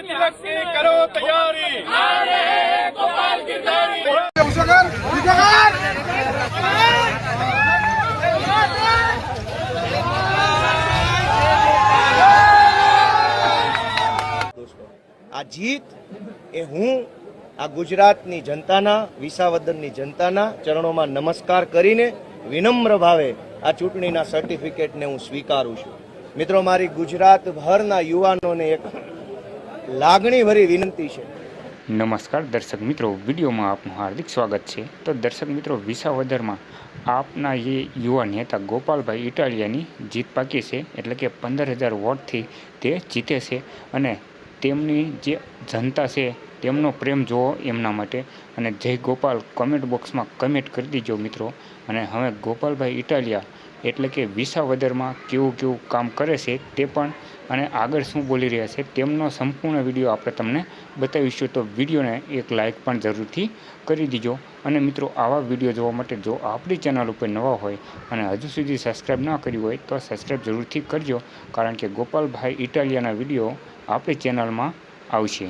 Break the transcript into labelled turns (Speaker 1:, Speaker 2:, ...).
Speaker 1: तिलक की करो तैयारी। गोपाल गिरधारी।
Speaker 2: આ જીત એ હું આ ગુજરાતની જનતાના, વિસાવદરની જનતાના ચરણોમાં નમસ્કાર કરીને વિનમ્ર ભાવે આ ચૂંટણીના સર્ટિફિકેટને હું સ્વીકારું છું. મિત્રો, મારી ગુજરાતભરના યુવાનોને એક લાગણીભરી વિનંતી છે.
Speaker 3: નમસ્કાર દર્શક મિત્રો, વિડીયોમાં આપનું હાર્દિક સ્વાગત છે. તો દર્શક મિત્રો, વિસાવદરમાં આપના જે યુવા નેતા ગોપાલભાઈ ઇટાલિયાની જીત પાકી છે, એટલે કે 15,000 વોટથી તે જીતે છે અને તેમની જે જનતા છે તેમનો પ્રેમ જોવો એમના માટે. અને જય ગોપાલ કમેન્ટ બોક્સમાં કમેન્ટ કરી દીજો મિત્રો. અને હવે ગોપાલભાઈ ઇટાલિયા એટલે કે વિસાવદરમાં કેવું કામ કરે છે તે પણ અને આગળ શું બોલી રહ્યા છે તેમનો સંપૂર્ણ વિડીયો આપણે તમને બતાવીશું. તો વિડીયોને એક લાઇક પણ જરૂરથી કરી દીજો. અને મિત્રો, આવા વિડીયો જોવા માટે જો આપણી ચેનલ ઉપર નવા હોય અને હજુ સુધી સબસ્ક્રાઈબ ના કર્યું હોય તો સબસ્ક્રાઈબ જરૂરથી કરજો, કારણ કે ગોપાલભાઈ ઇટાલિયાના વિડીયો આપણી ચેનલમાં આવશે.